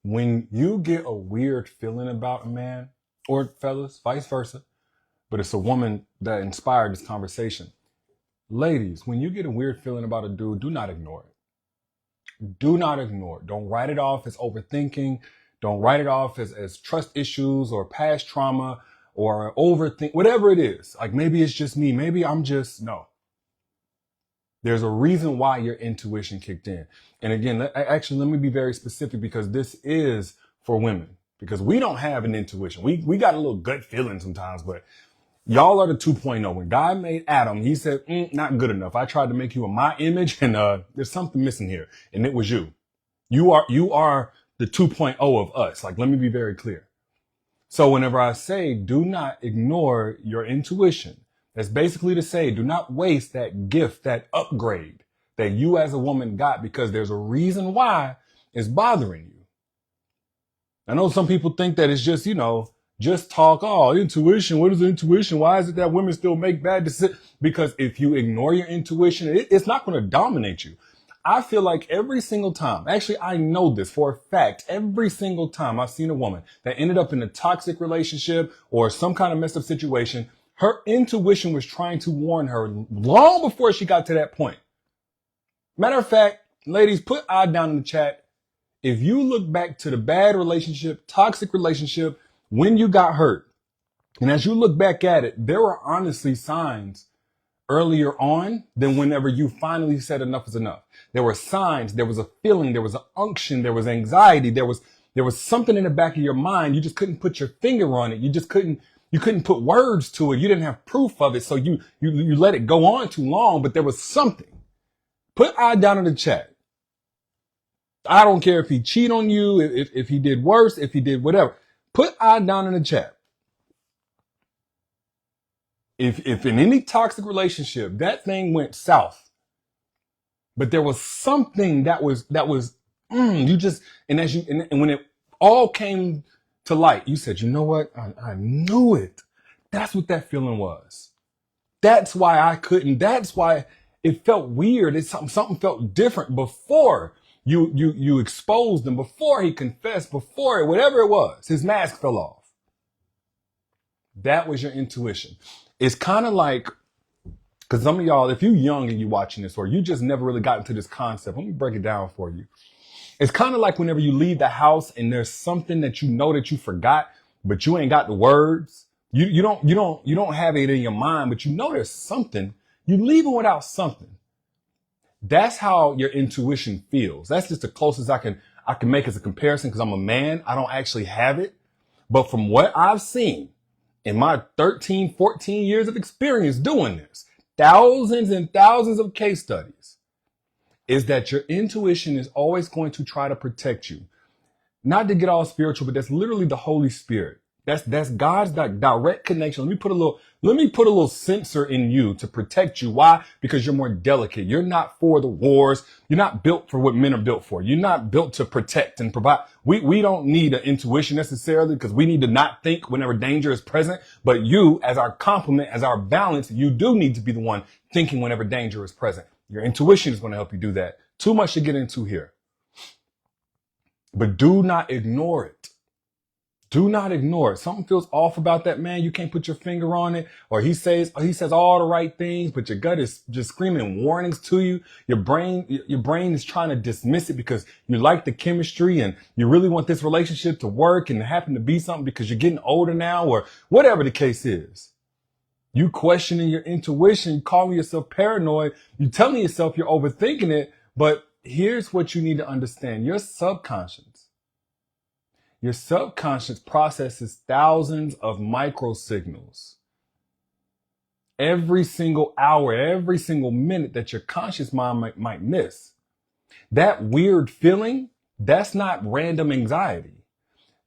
When you get a weird feeling about a man, or fellas, vice versa, but it's a woman that inspired this conversation. Ladies, when you get a weird feeling about a dude, do not ignore it. Do not ignore it. Don't write it off as overthinking. Don't write it off as trust issues or past trauma or overthink, whatever it is. Like maybe it's just me. Maybe I'm just, no. There's a reason why your intuition kicked in. And again, let me be very specific because this is for women because we don't have an intuition. We got a little gut feeling sometimes, but y'all are the 2.0. When God made Adam, he said, not good enough. I tried to make you in my image and there's something missing here. And it was you. You are the 2.0 of us. Like, let me be very clear. So whenever I say do not ignore your intuition, that's basically to say do not waste that gift, that upgrade that you as a woman got because there's a reason why it's bothering you. I know some people think that it's just, just talk. Oh, intuition. What is intuition? Why is it that women still make bad decisions? Because if you ignore your intuition, it's not going to dominate you. I feel like every single time, actually, I know this for a fact, every single time I've seen a woman that ended up in a toxic relationship or some kind of messed up situation, her intuition was trying to warn her long before she got to that point. Matter of fact, ladies, put I down in the chat. If you look back to the bad relationship, toxic relationship, when you got hurt, and as you look back at it, there were honestly signs earlier on than whenever you finally said enough is enough. There were signs, there was a feeling, there was an unction, there was anxiety, there was something in the back of your mind. You just couldn't put your finger on it. You couldn't put words to it. You didn't have proof of it. So you let it go on too long, but there was something. Put I down in the chat. I don't care if he cheated on you, if he did worse, if he did whatever. Put I down in the chat. If in any toxic relationship, that thing went south, but there was something that was, you just, and when it all came to light, you said, you know what? I knew it. That's what that feeling was. That's why that's why it felt weird. It's something felt different before you exposed him, before he confessed, before whatever it was, his mask fell off. That was your intuition. It's kind of like, because some of y'all, if you're young and you're watching this, or you just never really got into this concept, let me break it down for you. It's kind of like whenever you leave the house and there's something that you know that you forgot, but you ain't got the words. You don't have it in your mind, but you know there's something. You leave it without something. That's how your intuition feels. That's just the closest I can make as a comparison because I'm a man. I don't actually have it. But from what I've seen in my 13, 14 years of experience doing this, thousands and thousands of case studies, is that your intuition is always going to try to protect you. Not to get all spiritual, but that's literally the Holy Spirit. That's God's direct connection. Let me put a little sensor in you to protect you. Why? Because you're more delicate. You're not for the wars. You're not built for what men are built for. You're not built to protect and provide. We don't need an intuition necessarily because we need to not think whenever danger is present. But you, as our complement, as our balance, you do need to be the one thinking whenever danger is present. Your intuition is going to help you do that. Too much to get into here. But do not ignore it. Do not ignore it. Something feels off about that man. You can't put your finger on it. Or he says all the right things, but your gut is just screaming warnings to you. Your brain is trying to dismiss it because you like the chemistry and you really want this relationship to work and happen to be something because you're getting older now or whatever the case is. You questioning your intuition, calling yourself paranoid. You telling yourself you're overthinking it. But here's what you need to understand. Your subconscious processes thousands of micro signals every single hour, every single minute that your conscious mind might miss. That weird feeling, that's not random anxiety.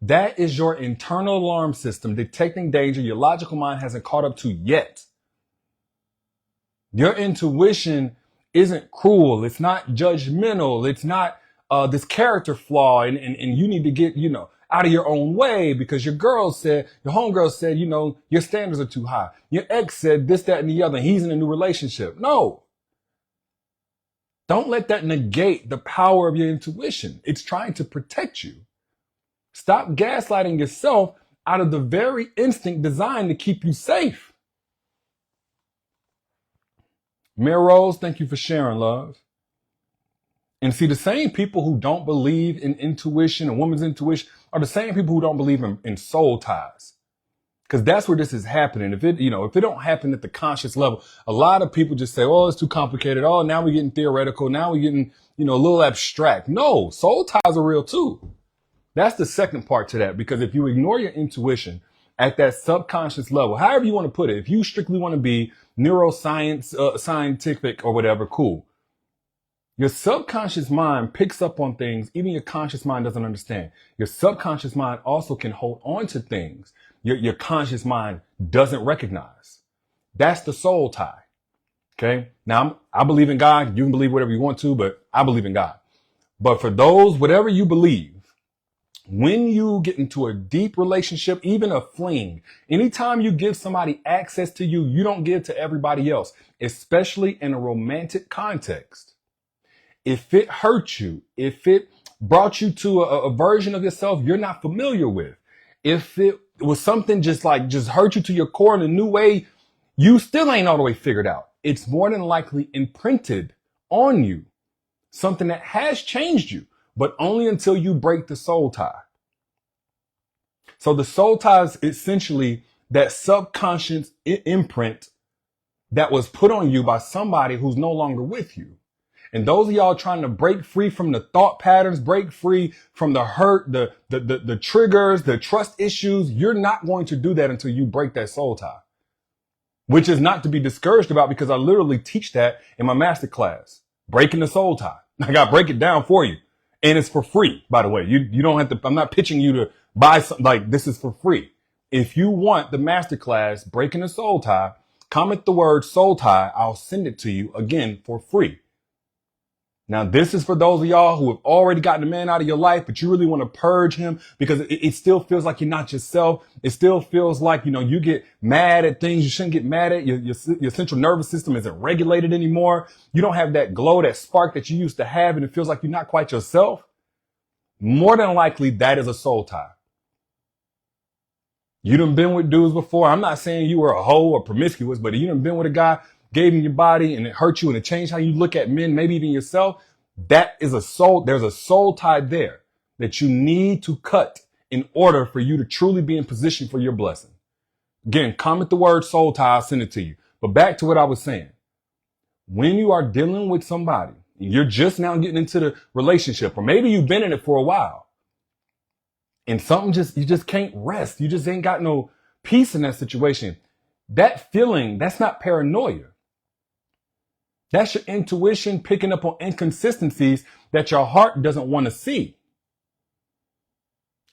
That is your internal alarm system detecting danger your logical mind hasn't caught up to yet. Your intuition isn't cruel. It's not judgmental. It's not this character flaw and you need to get, out of your own way because your homegirl said, your standards are too high. Your ex said this, that, and the other. And he's in a new relationship. No. Don't let that negate the power of your intuition. It's trying to protect you. Stop gaslighting yourself out of the very instinct designed to keep you safe. Mira Rose, thank you for sharing, love. And see, the same people who don't believe in intuition, a woman's intuition, are the same people who don't believe in soul ties. Because that's where this is happening. If it don't happen at the conscious level, a lot of people just say, oh, it's too complicated. Oh, now we're getting theoretical. Now we're getting, a little abstract. No, soul ties are real too. That's the second part to that. Because if you ignore your intuition at that subconscious level, however you want to put it, if you strictly want to be neuroscience, scientific or whatever, cool. Your subconscious mind picks up on things even your conscious mind doesn't understand. Your subconscious mind also can hold on to things your conscious mind doesn't recognize. That's the soul tie. Okay. Now I believe in God. You can believe whatever you want to, but I believe in God. But for those, whatever you believe, when you get into a deep relationship, even a fling, anytime you give somebody access to you, you don't give to everybody else, especially in a romantic context. If it hurt you, if it brought you to a version of yourself you're not familiar with, if it was something just hurt you to your core in a new way, you still ain't all the way figured out. It's more than likely imprinted on you, something that has changed you, but only until you break the soul tie. So the soul tie is essentially that subconscious imprint that was put on you by somebody who's no longer with you. And those of y'all trying to break free from the thought patterns, break free from the hurt, the triggers, the trust issues, you're not going to do that until you break that soul tie, which is not to be discouraged about because I literally teach that in my master class, breaking the soul tie. I got to break it down for you. And it's for free, by the way. You don't have to, I'm not pitching you to buy something like this is for free. If you want the master class, breaking the soul tie, comment the word soul tie. I'll send it to you again for free. Now, this is for those of y'all who have already gotten a man out of your life, but you really want to purge him because it still feels like you're not yourself. It still feels like, you get mad at things you shouldn't get mad at. Your central nervous system isn't regulated anymore. You don't have that glow, that spark that you used to have, and it feels like you're not quite yourself. More than likely, that is a soul tie. You done been with dudes before. I'm not saying you were a hoe or promiscuous, but you done been with a guy, gave him your body and it hurt you and it changed how you look at men, maybe even yourself. That is there's a soul tie there that you need to cut in order for you to truly be in position for your blessing. Again, comment the word soul tie, I'll send it to you. But back to what I was saying. When you are dealing with somebody and you're just now getting into the relationship, or maybe you've been in it for a while and you just can't rest. You just ain't got no peace in that situation. That feeling, that's not paranoia. That's your intuition picking up on inconsistencies that your heart doesn't want to see.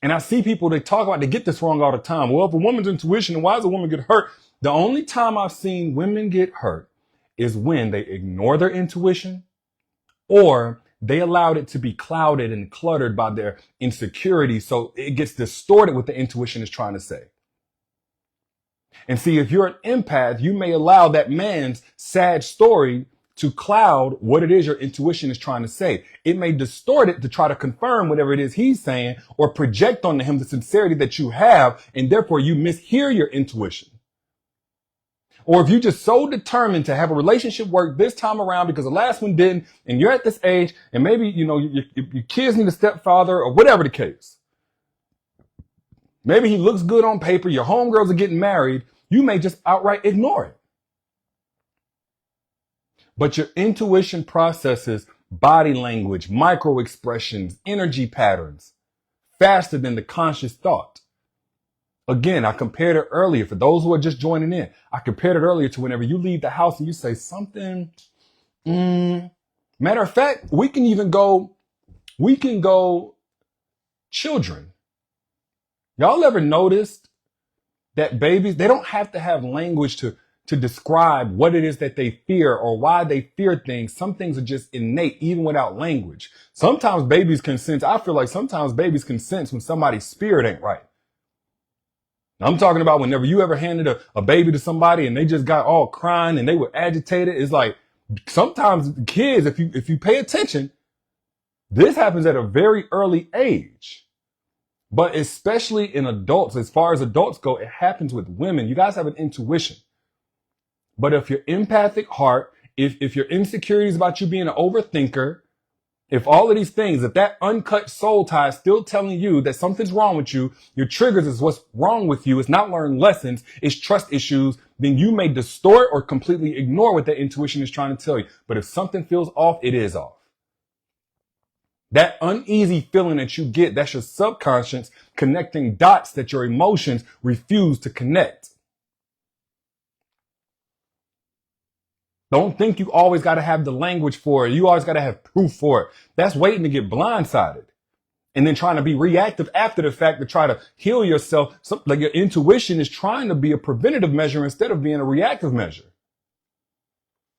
And I see people, they get this wrong all the time. Well, if a woman's intuition, and why does a woman get hurt? The only time I've seen women get hurt is when they ignore their intuition or they allowed it to be clouded and cluttered by their insecurity. So it gets distorted what the intuition is trying to say. And see, if you're an empath, you may allow that man's sad story to cloud what it is your intuition is trying to say. It may distort it to try to confirm whatever it is he's saying or project onto him the sincerity that you have, and therefore you mishear your intuition. Or if you're just so determined to have a relationship work this time around because the last one didn't, and you're at this age, and maybe, your kids need a stepfather or whatever the case. Maybe he looks good on paper, your homegirls are getting married, you may just outright ignore it. But your intuition processes body language, micro expressions, energy patterns faster than the conscious thought. Again, I compared it earlier. For those who are just joining in, I compared it earlier to whenever you leave the house and you say something. Matter of fact, we can go children. Y'all ever noticed that babies, they don't have to have language to describe what it is that they fear or why they fear things. Some things are just innate, even without language. Sometimes babies can sense. I feel like sometimes babies can sense when somebody's spirit ain't right. I'm talking about whenever you ever handed a baby to somebody and they just got all crying and they were agitated. It's like sometimes kids, if you pay attention, this happens at a very early age. But especially in adults, as far as adults go, it happens with women. You guys have an intuition. But if your empathic heart, if your insecurities about you being an overthinker, if all of these things, if that uncut soul tie is still telling you that something's wrong with you, your triggers is what's wrong with you, it's not learned lessons, it's trust issues, then you may distort or completely ignore what that intuition is trying to tell you. But if something feels off, it is off. That uneasy feeling that you get, that's your subconscious connecting dots that your emotions refuse to connect. Don't think you always got to have the language for it. You always got to have proof for it. That's waiting to get blindsided and then trying to be reactive after the fact to try to heal yourself. So, like your intuition is trying to be a preventative measure instead of being a reactive measure.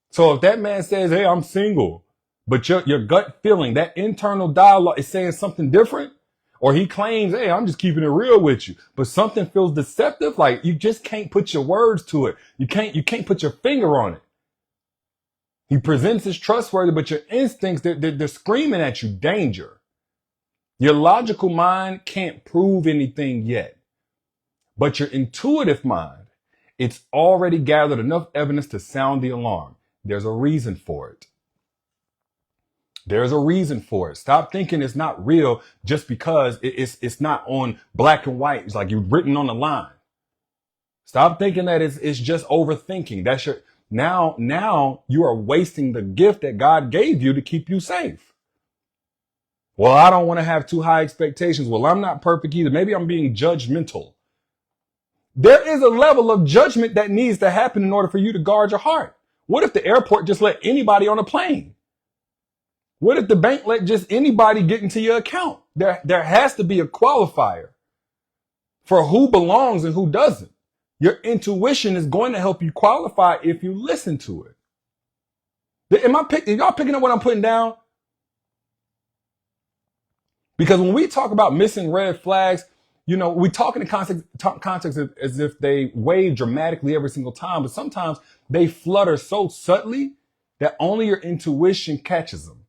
So if that man says, hey, I'm single, but your gut feeling, that internal dialogue is saying something different, or he claims, hey, I'm just keeping it real with you, but something feels deceptive, like you just can't put your words to it. You can't put your finger on it. He presents as trustworthy, but your instincts, they're screaming at you, danger. Your logical mind can't prove anything yet, but your intuitive mind, it's already gathered enough evidence to sound the alarm. There's a reason for it. There's a reason for it. Stop thinking it's not real just because it's not on black and white. It's like you've written on the line. Stop thinking that it's just overthinking. That's your... Now you are wasting the gift that God gave you to keep you safe. Well, I don't want to have too high expectations. Well, I'm not perfect either. Maybe I'm being judgmental. There is a level of judgment that needs to happen in order for you to guard your heart. What if the airport just let anybody on a plane? What if the bank let just anybody get into your account? There has to be a qualifier for who belongs and who doesn't. Your intuition is going to help you qualify if you listen to it. Are y'all picking up what I'm putting down? Because when we talk about missing red flags, we talk in the context as if they wave dramatically every single time, but sometimes they flutter so subtly that only your intuition catches them.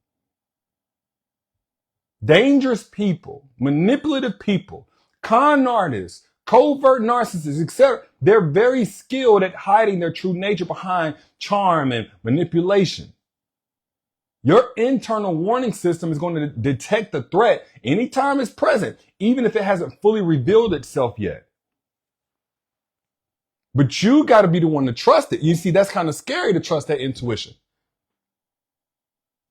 Dangerous people, manipulative people, con artists, covert narcissists, etc. They're very skilled at hiding their true nature behind charm and manipulation. Your internal warning system is going to detect the threat anytime it's present, even if it hasn't fully revealed itself yet. But you got to be the one to trust it. You see, that's kind of scary to trust that intuition.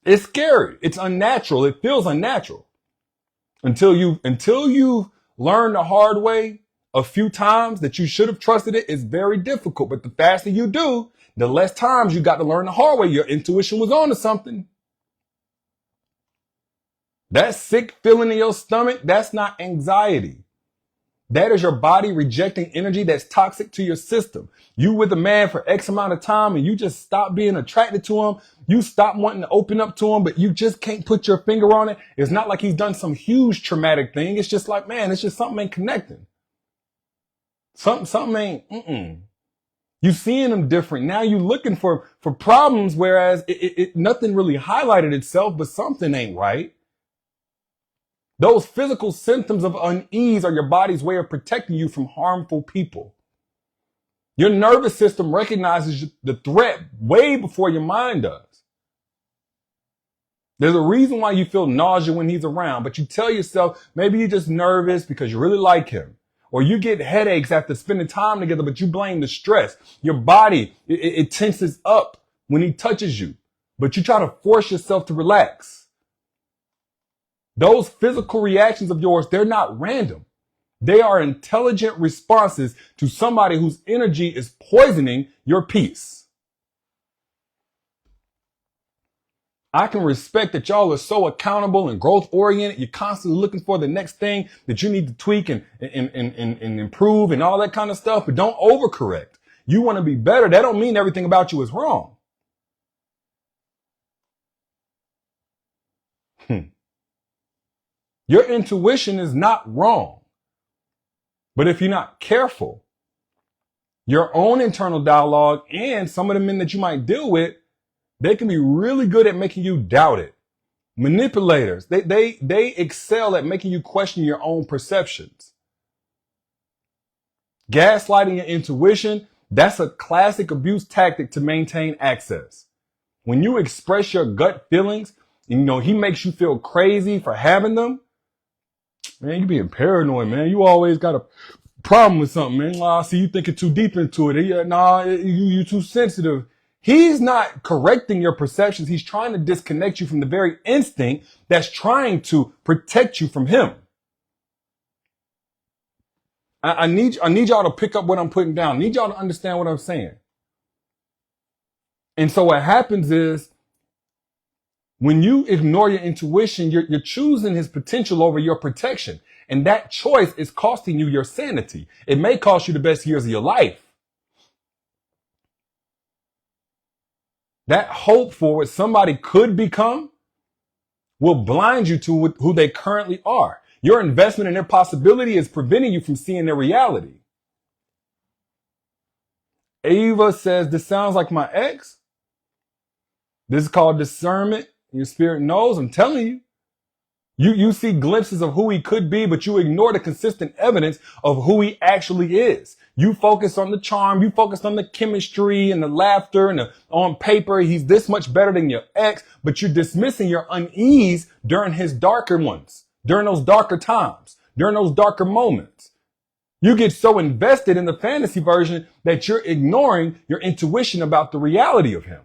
It's scary. It's unnatural. It feels unnatural. Until you learn the hard way a few times that you should have trusted it, it's very difficult. But the faster you do, the less times you got to learn the hard way. Your intuition was on to something. That sick feeling in your stomach, that's not anxiety. That is your body rejecting energy that's toxic to your system. You with a man for X amount of time and you just stop being attracted to him. You stop wanting to open up to him, but you just can't put your finger on it. It's not like he's done some huge traumatic thing. It's just like, man, it's just something ain't connecting. Something ain't, You seeing them different. Now you looking for problems, whereas nothing really highlighted itself, but something ain't right. Those physical symptoms of unease are your body's way of protecting you from harmful people. Your nervous system recognizes the threat way before your mind does. There's a reason why you feel nausea when he's around, but you tell yourself maybe you're just nervous because you really like him. Or you get headaches after spending time together, but you blame the stress. Your body, it tenses up when he touches you, but you try to force yourself to relax. Those physical reactions of yours, they're not random. They are intelligent responses to somebody whose energy is poisoning your peace. I can respect that y'all are so accountable and growth oriented. You're constantly looking for the next thing that you need to tweak and improve and all that kind of stuff, but don't overcorrect. You want to be better. That don't mean everything about you is wrong. Your intuition is not wrong. But if you're not careful, your own internal dialogue and some of the men that you might deal with, they can be really good at making you doubt it. Manipulators. They excel at making you question your own perceptions. Gaslighting your intuition, that's a classic abuse tactic to maintain access. When you express your gut feelings, he makes you feel crazy for having them. Man, you being paranoid, man. You always got a problem with something, man. I see you thinking too deep into it. You too sensitive. He's not correcting your perceptions. He's trying to disconnect you from the very instinct that's trying to protect you from him. I need y'all to pick up what I'm putting down. I need y'all to understand what I'm saying. And so what happens is when you ignore your intuition, you're choosing his potential over your protection. And that choice is costing you your sanity. It may cost you the best years of your life. That hope for what somebody could become will blind you to who they currently are. Your investment in their possibility is preventing you from seeing their reality. Ava says, this sounds like my ex. This is called discernment. Your spirit knows. I'm telling you. You see glimpses of who he could be, but you ignore the consistent evidence of who he actually is. You focus on the charm. You focus on the chemistry and the laughter and on paper, he's this much better than your ex, but you're dismissing your unease during his darker ones, during those darker times, during those darker moments. You get so invested in the fantasy version that you're ignoring your intuition about the reality of him.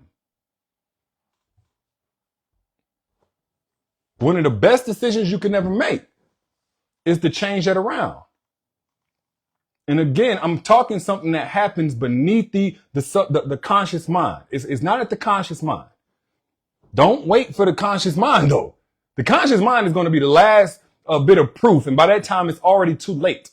One of the best decisions you can ever make is to change that around. And again, I'm talking something that happens beneath the conscious mind. It's not at the conscious mind. Don't wait for the conscious mind, though. The conscious mind is going to be the last bit of proof. And by that time, it's already too late.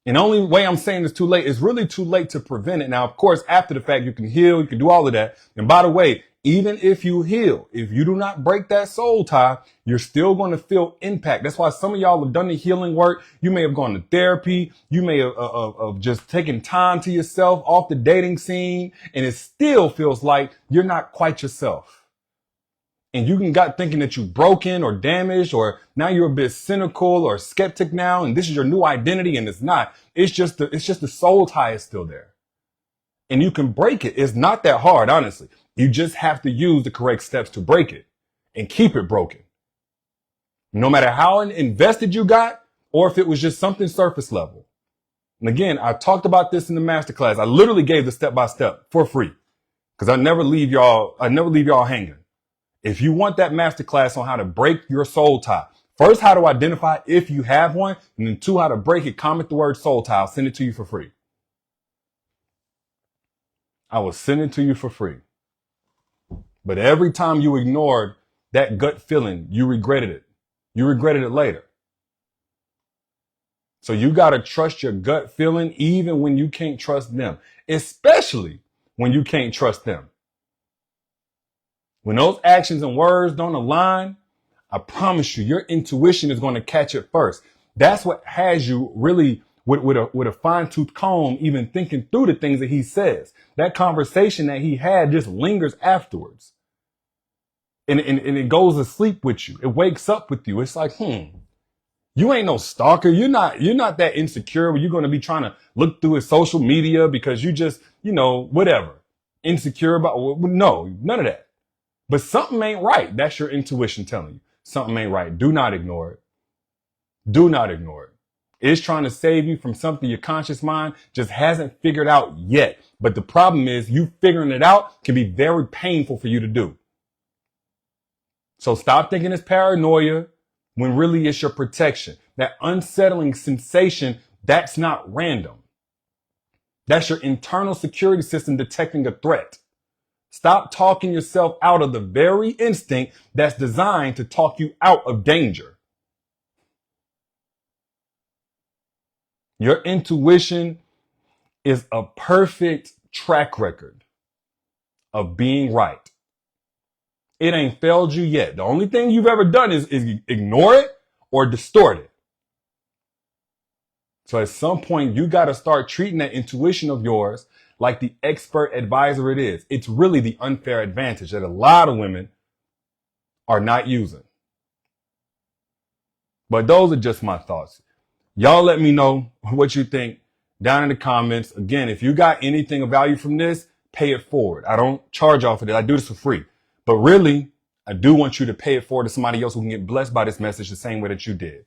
And the only way I'm saying it's too late is really too late to prevent it. Now, of course, after the fact, you can heal. You can do all of that. And by the way, even if you heal, if you do not break that soul tie, you're still going to feel impact. That's why some of y'all have done the healing work. You may have gone to therapy. You may have just taken time to yourself off the dating scene. And it still feels like you're not quite yourself. And you got thinking that you're broken or damaged, or now you're a bit cynical or skeptic now. And this is your new identity. And it's not. It's just the soul tie is still there. And you can break it. It's not that hard, honestly. You just have to use the correct steps to break it and keep it broken. No matter how invested you got, or if it was just something surface level. And again, I talked about this in the masterclass. I literally gave the step-by-step for free because I never leave y'all hanging. If you want that masterclass on how to break your soul tie, first, how to identify if you have one, and then 2, how to break it, comment the word soul tie. I'll send it to you for free. I will send it to you for free. But every time you ignored that gut feeling, you regretted it. You regretted it later. So you got to trust your gut feeling even when you can't trust them, especially when you can't trust them. When those actions and words don't align, I promise you, your intuition is going to catch it first. That's what has you really with a fine-tooth comb, even thinking through the things that he says. That conversation that he had just lingers afterwards. And it goes to sleep with you. It wakes up with you. It's like, you ain't no stalker. You're not that insecure where you're going to be trying to look through his social media because you just, whatever. Insecure about, no, none of that. But something ain't right. That's your intuition telling you. Something ain't right. Do not ignore it. Do not ignore it. It's trying to save you from something your conscious mind just hasn't figured out yet. But the problem is you figuring it out can be very painful for you to do. So stop thinking it's paranoia when really it's your protection. That unsettling sensation, that's not random. That's your internal security system detecting a threat. Stop talking yourself out of the very instinct that's designed to talk you out of danger. Your intuition is a perfect track record of being right. It ain't failed you yet. The only thing you've ever done is ignore it or distort it. So at some point, you got to start treating that intuition of yours like the expert advisor it is. It's really the unfair advantage that a lot of women are not using. But those are just my thoughts. Y'all let me know what you think down in the comments. Again, if you got anything of value from this, pay it forward. I don't charge y'all for this. I do this for free. But really, I do want you to pay it forward to somebody else who can get blessed by this message the same way that you did.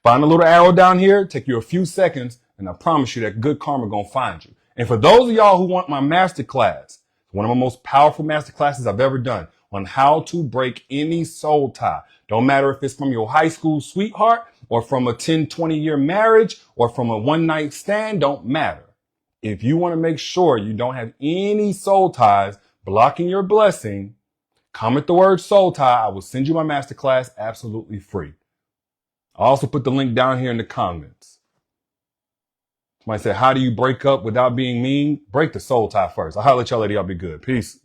Find a little arrow down here, take you a few seconds, and I promise you that good karma gonna find you. And for those of y'all who want my masterclass, one of my most powerful masterclasses I've ever done on how to break any soul tie. Don't matter if it's from your high school sweetheart or from a 10, 20-year marriage or from a one-night stand, don't matter. If you want to make sure you don't have any soul ties blocking your blessing, comment the word soul tie. I will send you my masterclass absolutely free. I also put the link down here in the comments. Somebody said, how do you break up without being mean? Break the soul tie first. I'll holler at y'all later. Y'all be good. Peace.